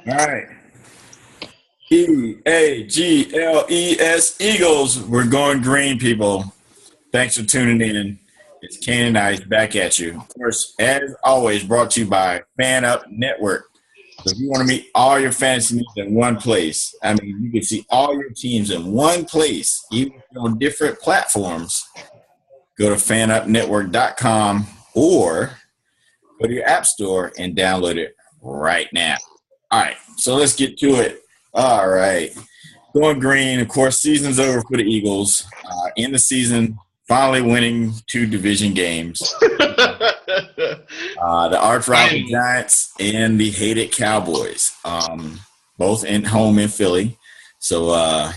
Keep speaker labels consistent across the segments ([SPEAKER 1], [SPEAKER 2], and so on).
[SPEAKER 1] All right. Eagles, Eagles. We're going green, people. Thanks for tuning in. It's Kane and Ice back at you. Of course, as always, brought to you by Fan Up Network. So if you want to meet all your fantasy needs in one place, I mean, you can see all your teams in one place, even if you're on different platforms. Go to fanupnetwork.com or go to your app store and download it right now. All right, so let's get to it. All right. Going green, of course, season's over for the Eagles. In the season, finally winning 2 division games. The arch rival Giants and the hated Cowboys, both in home in Philly. So,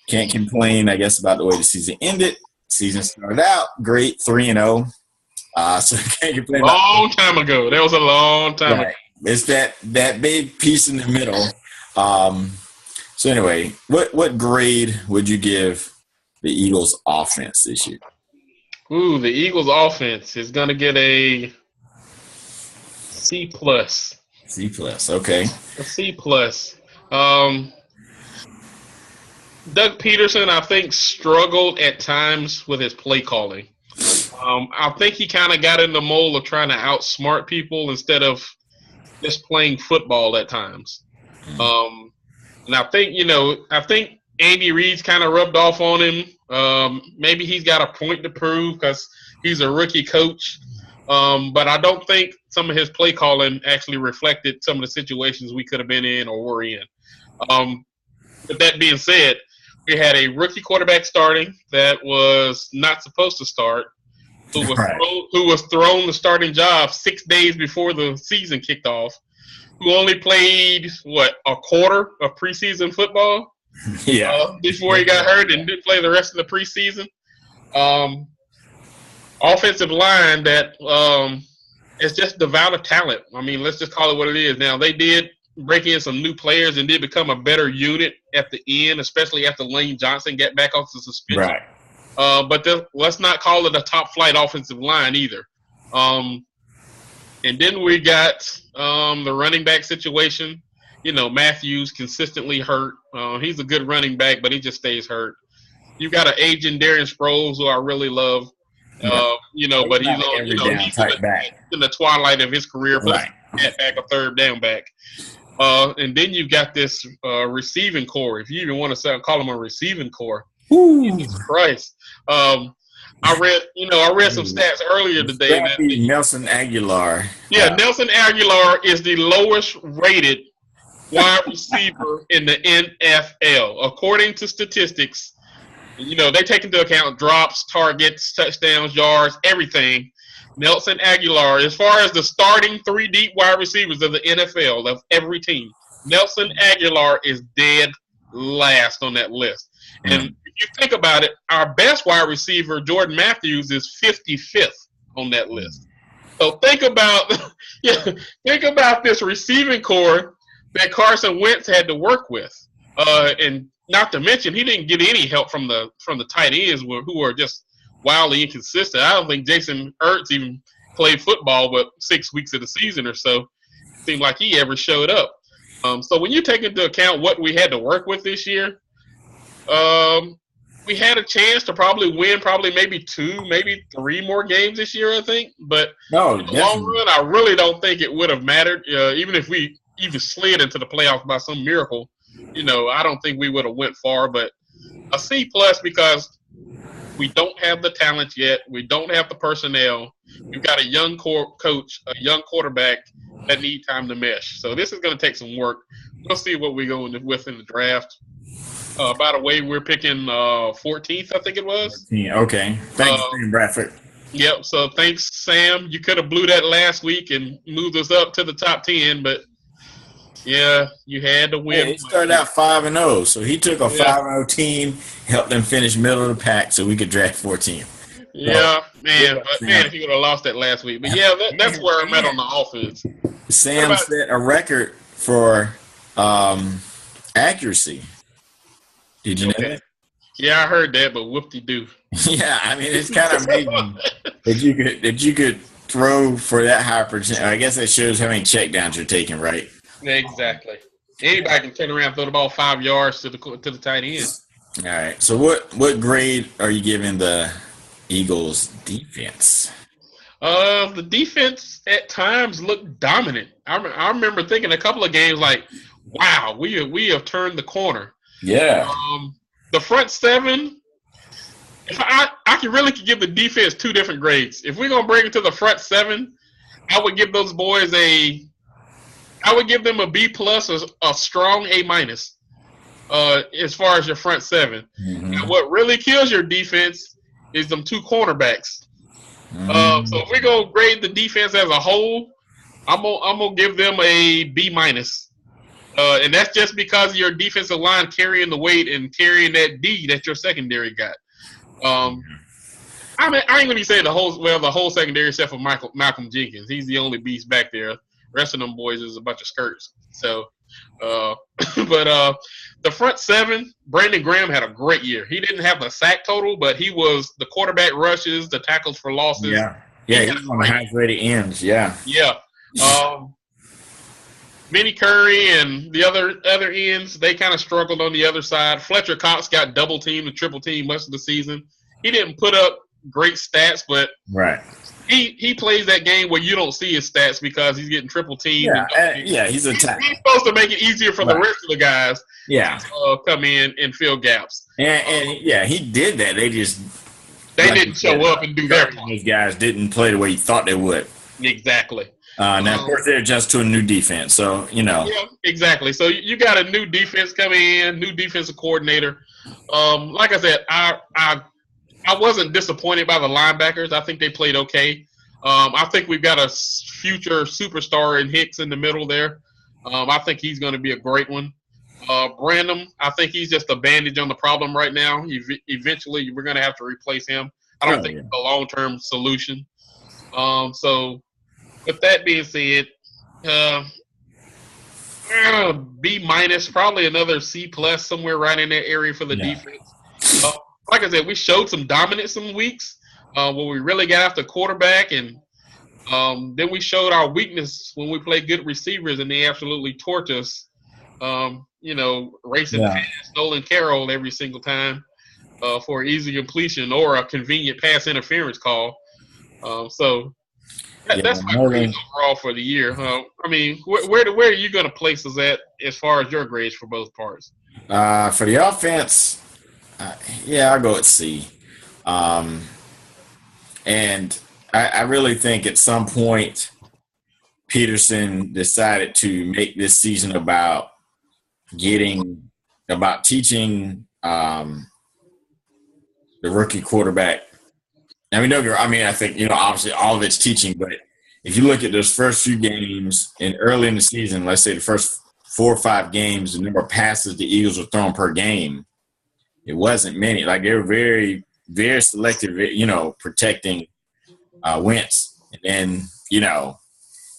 [SPEAKER 1] can't complain, I guess, about the way the season ended. Season started out great, 3-0. So can't complain.
[SPEAKER 2] Long time ago. That was a long time ago.
[SPEAKER 1] It's that big piece in the middle. So anyway, what grade would you give the Eagles offense this year?
[SPEAKER 2] Ooh, the Eagles offense is going to get a C+.
[SPEAKER 1] C+, okay.
[SPEAKER 2] A C+. Doug Peterson, I think, struggled at times with his play calling. I think he kind of got in the mold of trying to outsmart people instead of just playing football at times. And I think Andy Reid's kind of rubbed off on him. Maybe he's got a point to prove because he's a rookie coach. But I don't think some of his play calling actually reflected some of the situations we could have been in or were in. With that being said, we had a rookie quarterback starting that was not supposed to start, who was thrown the starting job 6 days before the season kicked off, who only played, a quarter of preseason football before he got hurt and didn't play the rest of the preseason. Offensive line that is just devoid of talent. I mean, let's just call it what it is. Now, they did break in some new players and did become a better unit at the end, especially after Lane Johnson got back off the suspension.
[SPEAKER 1] Right.
[SPEAKER 2] But let's not call it a top-flight offensive line either. And then we got the running back situation. Matthews consistently hurt. He's a good running back, but he just stays hurt. You got an aging Darren Sproles, who I really love. But he's in the twilight of his career, but back a third down back. And then you've got this receiving core, if you even want to call him a receiving core. Jesus Christ. I read some stats earlier today.
[SPEAKER 1] Nelson Aguilar.
[SPEAKER 2] Yeah, Nelson Aguilar is the lowest rated wide receiver in the NFL. According to statistics, they take into account drops, targets, touchdowns, yards, everything. Nelson Aguilar, as far as the starting 3 deep wide receivers of the NFL, of every team, Nelson Aguilar is dead last on that list. And if you think about it, our best wide receiver, Jordan Matthews, is 55th on that list. So think about this receiving core that Carson Wentz had to work with. And not to mention, he didn't get any help from the tight ends who are just wildly inconsistent. I don't think Jason Ertz even played football but 6 weeks of the season or so. It seemed like he ever showed up. So when you take into account what we had to work with this year, we had a chance to probably win maybe 2, maybe 3 more games this year, I think. But in the long run, I really don't think it would have mattered. Even if we even slid into the playoffs by some miracle, I don't think we would have went far. But a C+ because we don't have the talent yet. We don't have the personnel. We've got a young coach, a young quarterback that need time to mesh. So this is going to take some work. We'll see what we go with in the draft. By the way, we're picking 14th, I think it was.
[SPEAKER 1] Yeah, okay. Thanks, Bradford.
[SPEAKER 2] Yep. So thanks, Sam. You could have blew that last week and moved us up to the top 10, but yeah, you had to win.
[SPEAKER 1] Yeah, he started out 5-0, so he took a 5-0 team, helped them finish middle of the pack, so we could draft 14th.
[SPEAKER 2] Yeah, if you would have lost that last week. But yeah, that's where I'm at on the offense.
[SPEAKER 1] Sam set a record for accuracy. Did you know that?
[SPEAKER 2] Yeah, I heard that, but whoop-de-doo.
[SPEAKER 1] Yeah, I mean, it's kind of amazing that you could throw for that high percent. I guess that shows how many checkdowns you're taking, right?
[SPEAKER 2] Exactly. Anybody can turn around and throw the ball 5 yards to the tight end.
[SPEAKER 1] All right. So what grade are you giving the Eagles defense?
[SPEAKER 2] The defense at times looked dominant. I remember thinking a couple of games like, wow, we have turned the corner.
[SPEAKER 1] Yeah.
[SPEAKER 2] The front seven, if I can really give the defense 2 different grades. If we're gonna bring it to the front seven, I would give those boys I would give them a B plus, a strong A minus. As far as your front seven, and what really kills your defense is them 2 cornerbacks. So if we go grade the defense as a whole, I'm gonna give them a B minus, and that's just because of your defensive line carrying the weight and carrying that D that your secondary got. I mean, I ain't gonna say the whole secondary except for Malcolm Jenkins. He's the only beast back there. The rest of them boys is a bunch of skirts. So, but the front seven, Brandon Graham had a great year. He didn't have the sack total, but he was the quarterback rushes, the tackles for losses.
[SPEAKER 1] Yeah, he was on the highest rated ends. Yeah.
[SPEAKER 2] Minnie Curry and the other ends, they kind of struggled on the other side. Fletcher Cox got double teamed and triple teamed much of the season. He didn't put up great stats, but he plays that game where you don't see his stats because he's getting triple teamed.
[SPEAKER 1] He's a tackle.
[SPEAKER 2] He's supposed to make it easier for the rest of the guys. To come in and fill gaps.
[SPEAKER 1] And he did that. They
[SPEAKER 2] didn't show up and do their part.
[SPEAKER 1] These guys didn't play the way you thought they would.
[SPEAKER 2] Exactly.
[SPEAKER 1] Now, of course, they adjust to a new defense, so
[SPEAKER 2] Yeah, exactly. So you got a new defense coming in, new defensive coordinator. Like I said, I wasn't disappointed by the linebackers. I think they played okay. I think we've got a future superstar in Hicks in the middle there. I think he's going to be a great one. Brandon, I think he's just a bandage on the problem right now. Eventually, we're going to have to replace him. I don't think it's a long-term solution. So, with that being said, B minus, probably another C plus, somewhere right in that area for the defense. Like I said, we showed some dominance some weeks where we really got after quarterback, and then we showed our weakness when we played good receivers, and they absolutely torch us. Racing past Nolan Carroll every single time for an easy completion or a convenient pass interference call. That's my grades overall for the year. I mean, where are you going to place us at as far as your grades for both parts?
[SPEAKER 1] For the offense, I'll go at C. And I really think at some point Peterson decided to make this season about teaching the rookie quarterback. I think, obviously all of it's teaching, but if you look at those first few games and early in the season, let's say the first 4 or 5 games, the number of passes the Eagles were throwing per game, it wasn't many. Like, they were very, very selective, protecting Wentz. And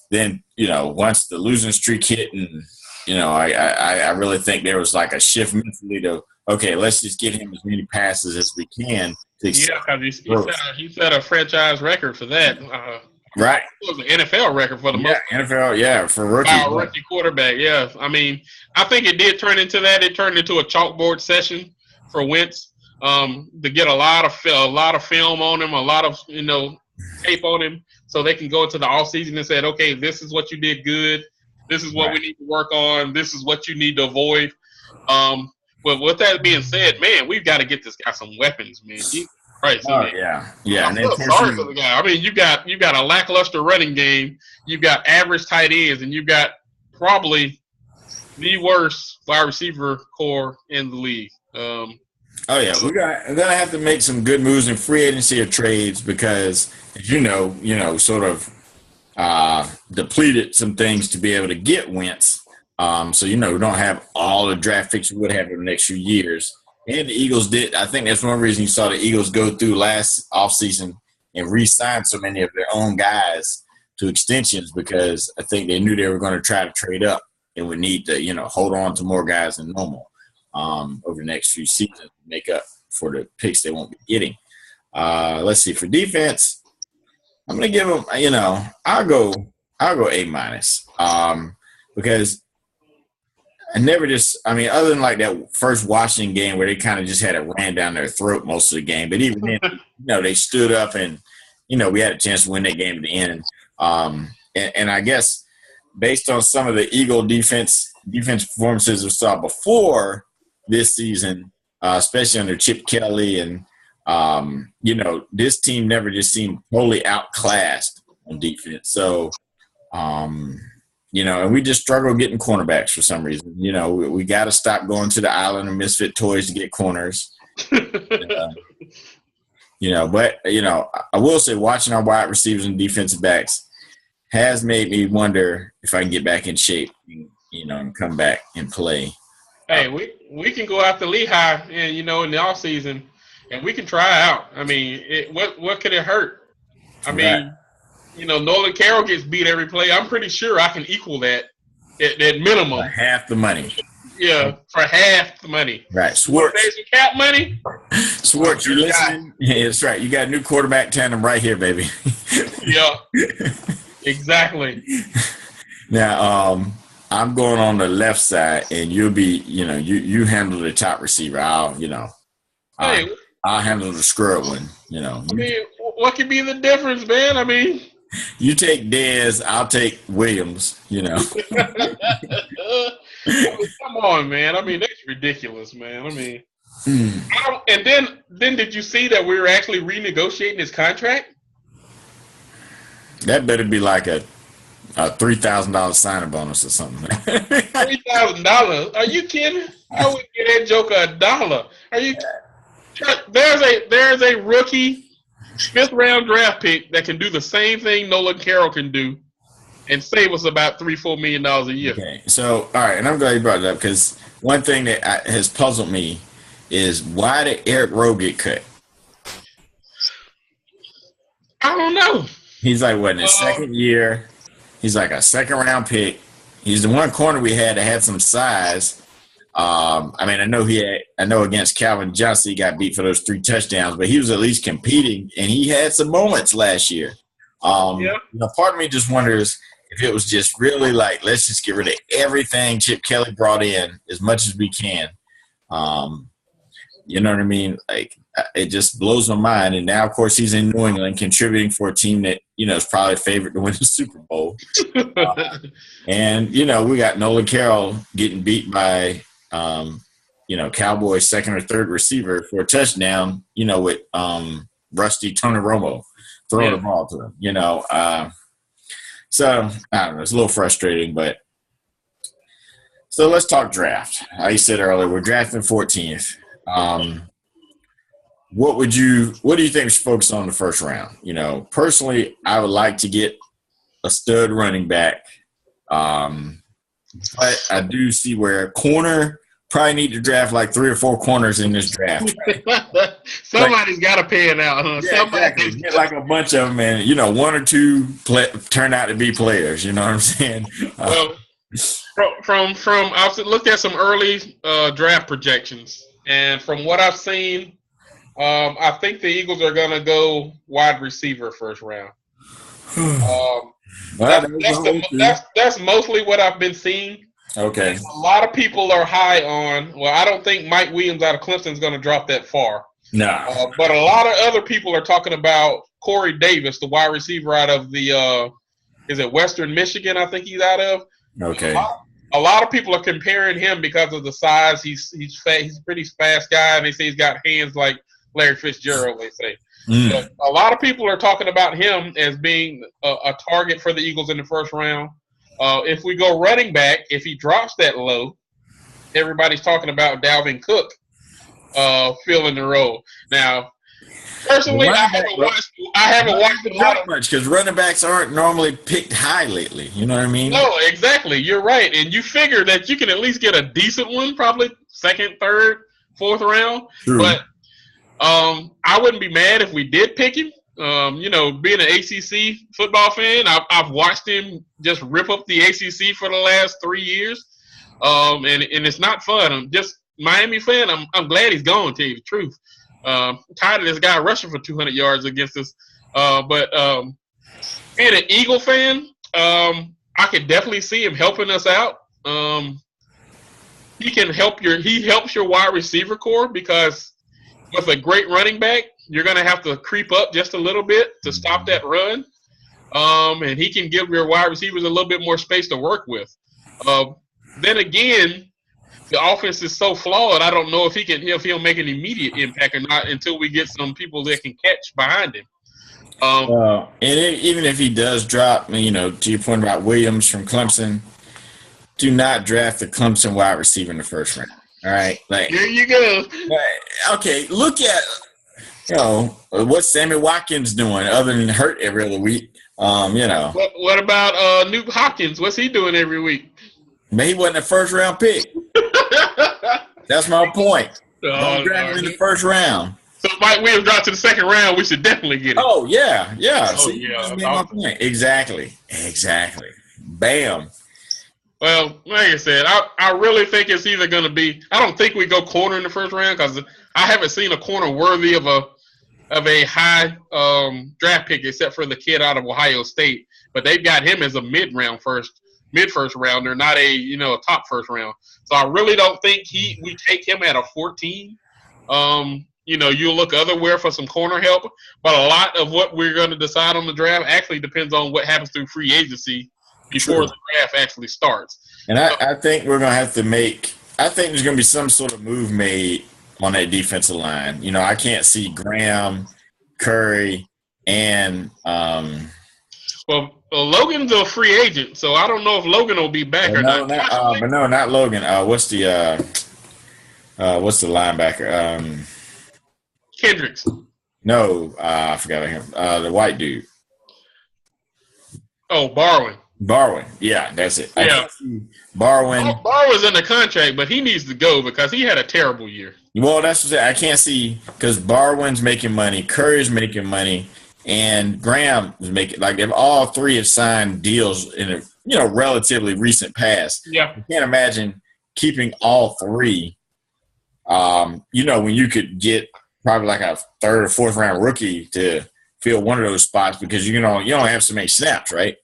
[SPEAKER 1] then, once the losing streak hit and, I really think there was like a shift mentally to, okay, let's just get him as many passes as we can.
[SPEAKER 2] He set a franchise record for that.
[SPEAKER 1] Right.
[SPEAKER 2] It was an NFL record for the most part.
[SPEAKER 1] NFL, for rookie.
[SPEAKER 2] Rookie quarterback, yeah. I mean, I think it did turn into that. It turned into a chalkboard session for Wentz to get a lot of film on him, a lot of, tape on him, so they can go into the offseason and say, okay, this is what you did good. This is what we need to work on. This is what you need to avoid. But with that being said, man, we've got to get this guy some weapons, man. Jesus Christ.
[SPEAKER 1] Yeah.
[SPEAKER 2] I'm sorry for the guy. I mean, you got a lackluster running game. You've got average tight ends, and you've got probably the worst wide receiver core in the league.
[SPEAKER 1] We're gonna have to make some good moves in free agency or trades because, as sort of depleted some things to be able to get Wentz. So, we don't have all the draft picks we would have in the next few years. And the Eagles did. I think that's one reason you saw the Eagles go through last offseason and re-sign so many of their own guys to extensions because I think they knew they were going to try to trade up and would need to, hold on to more guys than normal over the next few seasons to make up for the picks they won't be getting. Let's see. For defense, I'm gonna give him. I'll go A minus. Because I never just. I mean, other than like that first Washington game where they kind of just had it ran down their throat most of the game, but even then, they stood up and we had a chance to win that game at the end. And I guess based on some of the Eagle defense performances we saw before this season, especially under Chip Kelly, and this team never just seemed totally outclassed on defense. So, and we just struggle getting cornerbacks for some reason. We got to stop going to the island of misfit toys to get corners. But I will say watching our wide receivers and defensive backs has made me wonder if I can get back in shape, and come back and play.
[SPEAKER 2] Hey, we can go out to Lehigh and in the off season, and we can try out. I mean, what could it hurt? I mean, Nolan Carroll gets beat every play. I'm pretty sure I can equal that at minimum.
[SPEAKER 1] For half the money.
[SPEAKER 2] Yeah, for half the money.
[SPEAKER 1] Right. Swartz.
[SPEAKER 2] Some cap money.
[SPEAKER 1] Swartz, you listening? Yeah, that's right. You got a new quarterback tandem right here, baby.
[SPEAKER 2] Yeah. Exactly.
[SPEAKER 1] Now, I'm going on the left side, and you'll be, you handle the top receiver. I'll handle the scrub one.
[SPEAKER 2] I mean, what could be the difference, man? I mean,
[SPEAKER 1] you take Dez, I'll take Williams.
[SPEAKER 2] Come on, man. I mean, that's ridiculous, man. I mean, and then did you see that we were actually renegotiating his contract?
[SPEAKER 1] That better be like a $3,000 signing bonus or something.
[SPEAKER 2] $3,000? Are you kidding? I would get that joker $1. Are you? There's a rookie 5th round draft pick that can do the same thing Nolan Carroll can do, and save us about $3-4 million a year.
[SPEAKER 1] Okay, so all right, and I'm glad you brought it up because one thing that has puzzled me is why did Eric Rowe get cut?
[SPEAKER 2] I don't know.
[SPEAKER 1] He's like what in his second year. He's like a 2nd round pick. He's the one corner we had that had some size. I know against Calvin Johnson he got beat for those 3 touchdowns, but he was at least competing and he had some moments last year. Part of me just wonders if it was just really like let's just get rid of everything Chip Kelly brought in as much as we can. You know what I mean? Like it just blows my mind. And now, of course, he's in New England contributing for a team that, is probably favored to win the Super Bowl. And, we got Nolan Carroll getting beat by, Cowboys' 2nd or 3rd receiver for a touchdown, with rusty Tony Romo throwing the ball to him, So, I don't know. It's a little frustrating, but so let's talk draft. Like you said earlier, we're drafting 14th. What do you think we should focus on in the first round? Personally, I would like to get a stud running back. But I do see where corner probably need to draft like 3 or 4 corners in this draft. Right?
[SPEAKER 2] Somebody's got to pay it out, huh?
[SPEAKER 1] Yeah, exactly. Get like a bunch of them and, 1 or 2 turn out to be players. You know what I'm saying?
[SPEAKER 2] Well, I've looked at some early draft projections. And from what I've seen, I think the Eagles are going to go wide receiver first round. That's mostly what I've been seeing.
[SPEAKER 1] Okay.
[SPEAKER 2] A lot of people are high on. Well, I don't think Mike Williams out of Clemson is going to drop that far.
[SPEAKER 1] No.
[SPEAKER 2] But a lot of other people are talking about Corey Davis, the wide receiver out of the is it Western Michigan? I think he's out of.
[SPEAKER 1] Okay.
[SPEAKER 2] A lot of people are comparing him because of the size. He's fat. He's a pretty fast guy, and they say he's got hands like Larry Fitzgerald. They say. But a lot of people are talking about him as being a target for the Eagles in the first round. If we go running back, if he drops that low, everybody's talking about Dalvin Cook filling the role. Now, personally, I haven't watched a lot
[SPEAKER 1] much because running backs aren't normally picked high lately. You know what I mean?
[SPEAKER 2] No, exactly. You're right, and you figure that you can at least get a decent one, probably 2nd, 3rd, 4th round.
[SPEAKER 1] True.
[SPEAKER 2] But I wouldn't be mad if we did pick him. Being an ACC football fan, I've watched him just rip up the ACC for the last 3 years, and it's not fun. I'm just Miami fan. I'm glad he's gone. To tell you the truth, I'm tired of this guy rushing for 200 yards against us. But Being an Eagle fan, I could definitely see him helping us out. He helps your wide receiver core because with a great running back, you're going to have to creep up just a little bit to stop that run. And he can give your wide receivers a little bit more space to work with. Then again, the offense is so flawed. I don't know if he'll make an immediate impact or not until we get some people that can catch behind him.
[SPEAKER 1] Even if he does drop, to your point about Williams from Clemson, do not draft the Clemson wide receiver in the first round. All right,
[SPEAKER 2] there you go.
[SPEAKER 1] Okay, look at what Sammy Watkins doing other than hurt every other week.
[SPEAKER 2] What about Nuke Hopkins? What's he doing every week?
[SPEAKER 1] Man, he wasn't a first round pick. That's my point. Don't draft him in the first round.
[SPEAKER 2] So Mike Williams dropped to the second round. We should definitely get him.
[SPEAKER 1] Oh yeah.
[SPEAKER 2] Oh yeah.
[SPEAKER 1] My point. Exactly. Bam.
[SPEAKER 2] Well, like I said, I really think it's either going to be. I don't think we go corner in the first round because I haven't seen a corner worthy of a high draft pick except for the kid out of Ohio State. But they've got him as a mid first rounder, not a top first round. So I really don't think we take him at a 14. You'll look otherwhere for some corner help, but a lot of what we're going to decide on the draft actually depends on what happens through free agency before the draft actually starts.
[SPEAKER 1] And I think we're going to have to I think there's going to be some sort of move made on that defensive line. I can't see Graham, Curry, and
[SPEAKER 2] well, Logan's a free agent, so I don't know if Logan will be back or not.
[SPEAKER 1] Not Logan. What's the linebacker?
[SPEAKER 2] Kendricks.
[SPEAKER 1] No, I forgot about him. The white dude.
[SPEAKER 2] Oh, Barwin. Yeah,
[SPEAKER 1] that's it.
[SPEAKER 2] Yeah.
[SPEAKER 1] Barwin.
[SPEAKER 2] Barwin's in the contract, but he needs to go because he had a terrible year.
[SPEAKER 1] Well, that's what I can't see because Barwin's making money, Curry's making money, and Graham is making if all three have signed deals in a relatively recent past.
[SPEAKER 2] Yeah,
[SPEAKER 1] I can't imagine keeping all three. When you could get probably like a third or fourth round rookie to fill one of those spots because you only have so many snaps, right?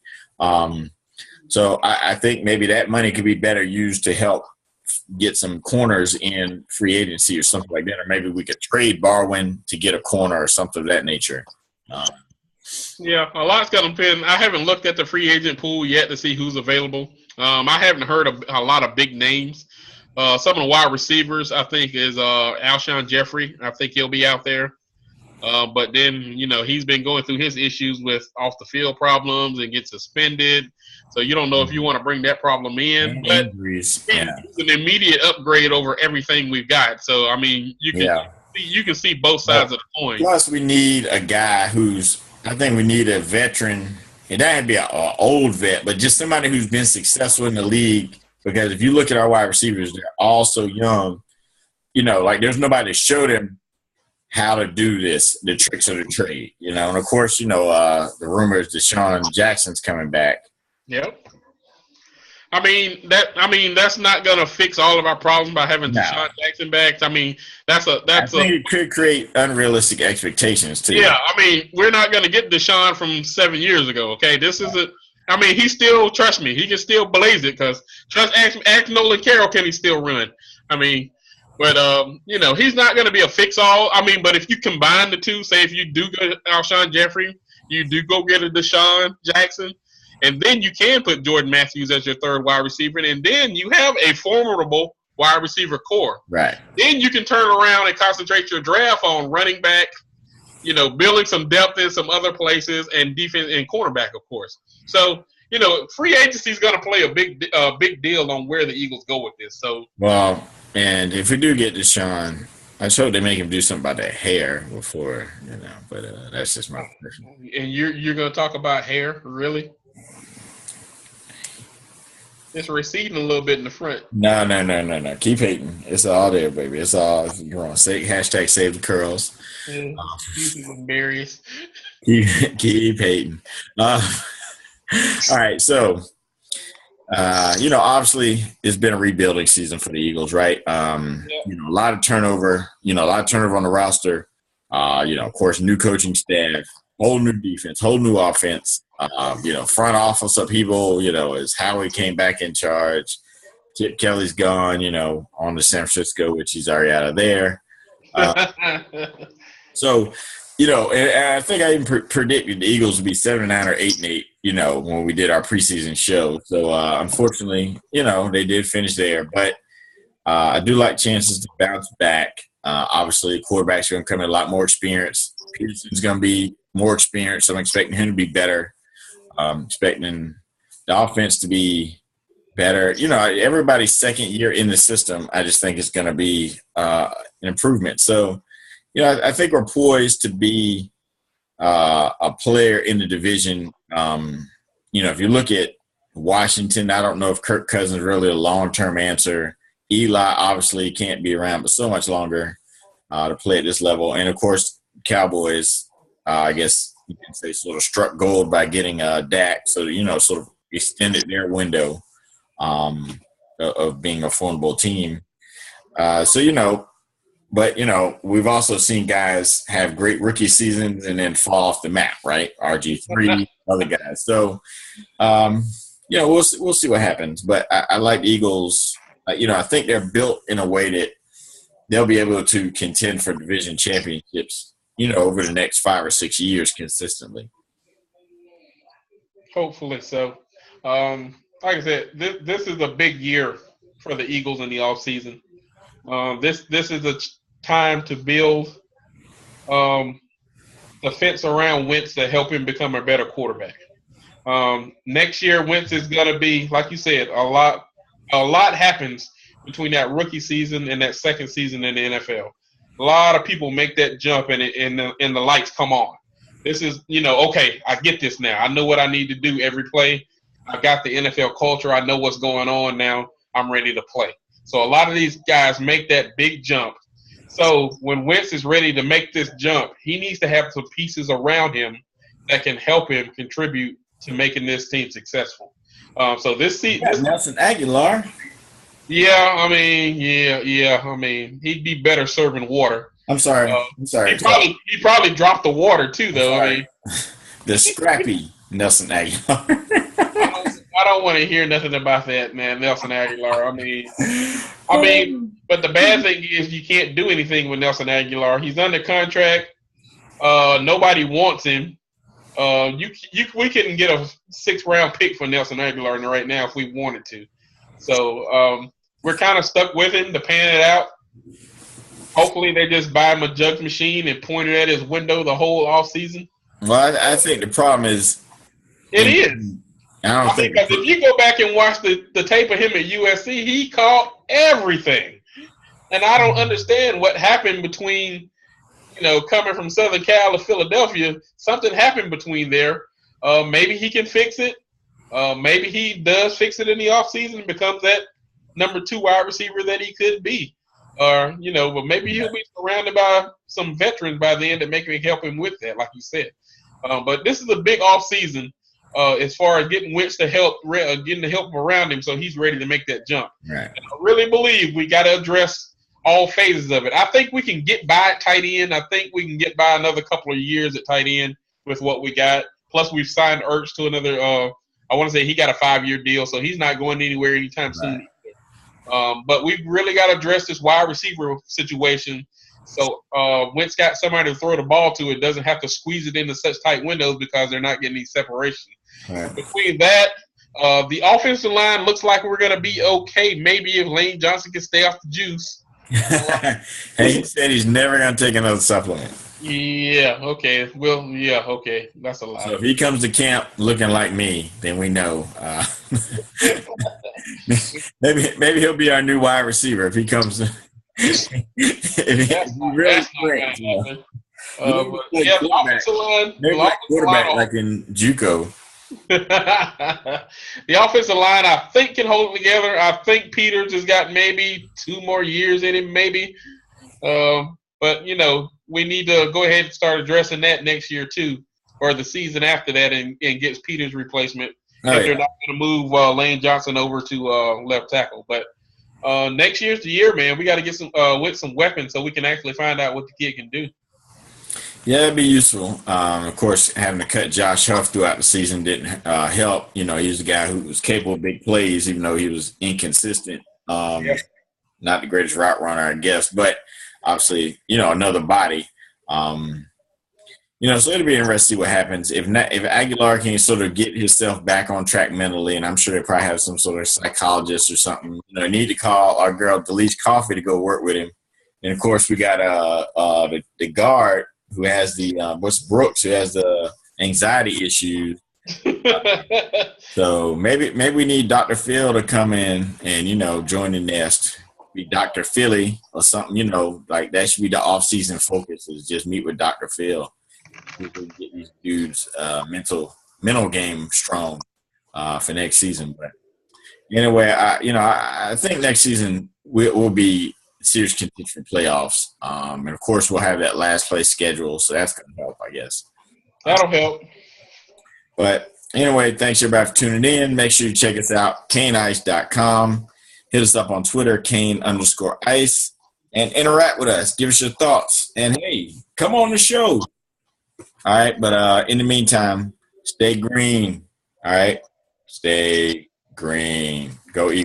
[SPEAKER 1] So I think maybe that money could be better used to help get some corners in free agency or something like that, or maybe we could trade Barwin to get a corner or something of that nature.
[SPEAKER 2] Yeah, a lot's going to depend. I haven't looked at the free agent pool yet to see who's available. I haven't heard a lot of big names. Some of the wide receivers, I think, is Alshon Jeffrey. I think he'll be out there. But then, he's been going through his issues with off-the-field problems and gets suspended. So you don't know if you want to bring that problem in. But it's an immediate upgrade over everything we've got. So, I mean, you can see both sides of the coin.
[SPEAKER 1] Plus, we need a guy I think we need a veteran. It doesn't be an old vet, but just somebody who's been successful in the league. Because if you look at our wide receivers, they're all so young. There's nobody to show them how to do this, the tricks of the trade. And of course, the rumor is Deshaun Jackson's coming back.
[SPEAKER 2] Yep. I mean that's not going to fix all of our problems by having Deshaun Jackson back. I mean I think
[SPEAKER 1] it could create unrealistic expectations too.
[SPEAKER 2] Yeah, I mean we're not going to get Deshaun from 7 years ago. Okay, this isn't. I mean, he still, trust me, he can still blaze it because ask Nolan Carroll, can he still run? I mean, but, he's not going to be a fix-all. I mean, but if you combine the two, say if you do go Alshon Jeffrey, you do go get a Deshaun Jackson, and then you can put Jordan Matthews as your third wide receiver, and then you have a formidable wide receiver core.
[SPEAKER 1] Right.
[SPEAKER 2] Then you can turn around and concentrate your draft on running back, building some depth in some other places, and defense and cornerback, of course. So, free agency is going to play a big deal on where the Eagles go with this. So,
[SPEAKER 1] well, and if we do get Deshaun, I just hope they make him do something about that hair before, But that's just my personal.
[SPEAKER 2] And you're going to talk about hair, really? It's receding a little bit in the front.
[SPEAKER 1] No. Keep hating. It's all there, baby. It's all. You're on hashtag save the curls.
[SPEAKER 2] Berries.
[SPEAKER 1] Keep hating. All right, so obviously it's been a rebuilding season for the Eagles, right? A lot of turnover. A lot of turnover on the roster. Of course, new coaching staff. whole new defense, whole new offense. Front office upheaval, as Howie came back in charge. Chip Kelly's gone, on to San Francisco, which he's already out of there. So, and I think I even predicted the Eagles would be 7-9 or 8-8, when we did our preseason show. So, unfortunately, they did finish there. But I do like chances to bounce back. Obviously, quarterbacks are going to come in a lot more experienced. Peterson's going to be more experienced. So I'm expecting him to be better. Expecting the offense to be better. Everybody's second year in the system, I just think it's going to be an improvement. So, I think we're poised to be a player in the division. If you look at Washington, I don't know if Kirk Cousins is really a long-term answer. Eli obviously can't be around but so much longer to play at this level. And, of course, Cowboys, I guess you can say, sort of struck gold by getting Dak. So, sort of extended their window of being a formidable team. But, we've also seen guys have great rookie seasons and then fall off the map, right? RG3, other guys. So, we'll see what happens. But I like the Eagles. I think they're built in a way that they'll be able to contend for division championships, over the next 5 or 6 years consistently.
[SPEAKER 2] Hopefully so. Like I said, this is a big year for the Eagles in the offseason. This is a time to build the fence around Wentz to help him become a better quarterback. Next year, Wentz is going to be, like you said, a lot happens between that rookie season and that second season in the NFL. A lot of people make that jump and the lights come on. This is, okay, I get this now. I know what I need to do every play. I got the NFL culture. I know what's going on now. I'm ready to play. So a lot of these guys make that big jump. So when Wentz is ready to make this jump, he needs to have some pieces around him that can help him contribute to making this team successful. So this season,
[SPEAKER 1] Nelson Aguilar.
[SPEAKER 2] Yeah. I mean, he'd be better serving water.
[SPEAKER 1] I'm sorry.
[SPEAKER 2] He probably dropped the water too, though. I mean,
[SPEAKER 1] the scrappy Nelson Aguilar.
[SPEAKER 2] I don't want to hear nothing about that, man, Nelson Aguilar. I mean, but the bad thing is you can't do anything with Nelson Aguilar. He's under contract. Nobody wants him. We couldn't get a 6th-round pick for Nelson Aguilar right now if we wanted to. So we're kind of stuck with him to pan it out. Hopefully they just buy him a jug machine and point it at his window the whole offseason.
[SPEAKER 1] Well, I think the problem is –
[SPEAKER 2] It is.
[SPEAKER 1] I don't think –
[SPEAKER 2] because if you go back and watch the tape of him at USC, he caught everything. And I don't understand what happened between, coming from Southern Cal to Philadelphia. Something happened between there. Maybe he can fix it. Maybe he does fix it in the offseason and becomes that number 2 wide receiver that he could be. But maybe he'll be surrounded by some veterans by the end that make me help him with that, like you said. But this is a big offseason as far as getting Wentz to help, getting the help around him so he's ready to make that jump.
[SPEAKER 1] Right.
[SPEAKER 2] And I really believe we got to address all phases of it. I think we can get by at tight end. I think we can get by another couple of years at tight end with what we got. Plus, we've signed Ertz to another I want to say he got a 5-year deal, so he's not going anywhere anytime soon. But we really got to address this wide receiver situation. So Wentz got somebody to throw the ball to. It doesn't have to squeeze it into such tight windows because they're not getting any separation. Right. Between that, the offensive line looks like we're going to be okay. Maybe if Lane Johnson can stay off the juice.
[SPEAKER 1] Hey, he said he's never going to take another supplement.
[SPEAKER 2] Yeah, okay. Well, yeah, okay. That's a lot.
[SPEAKER 1] So if he comes to camp looking like me, then we know. Maybe he'll be our new wide receiver if he comes. If he really springs.
[SPEAKER 2] The offensive line.
[SPEAKER 1] Maybe like quarterback like in JUCO.
[SPEAKER 2] The offensive line, I think, can hold it together. I think Peters has got maybe 2 more years in him, maybe. But, we need to go ahead and start addressing that next year, too, or the season after that and get Peters' replacement. If they're not going to move Lane Johnson over to left tackle. But next year's the year, man. We got to get some with some weapons so we can actually find out what the kid can do.
[SPEAKER 1] Yeah, it'd be useful. Of course, having to cut Josh Huff throughout the season didn't help. You know, he was a guy who was capable of big plays, even though he was inconsistent.
[SPEAKER 2] Yeah.
[SPEAKER 1] Not the greatest route runner, I guess, but obviously, you know, another body. Um, you know, so it'll be interesting to see what happens if Aguilar can sort of get himself back on track mentally, and I'm sure they probably have some sort of psychologist or something. You know, need to call our girl Delise Coffee to go work with him. And of course, we got the guard who has the what's Brooks, who has the anxiety issues. So maybe we need Dr. Phil to come in and, you know, join the nest. Be Dr. Philly or something, you know, like that should be the off-season focus, is just meet with Dr. Phil. We can get these dudes mental game strong for next season. But anyway, I think next season we'll be serious contention for playoffs. And of course we'll have that last place schedule, so that's gonna help, I guess.
[SPEAKER 2] That'll help.
[SPEAKER 1] But anyway, thanks everybody for tuning in. Make sure you check us out, CaneIce.com. Hit us up on Twitter, Cane_Ice, and interact with us. Give us your thoughts. And hey, come on the show. All right, but in the meantime, stay green. All right, stay green. Go Eagles.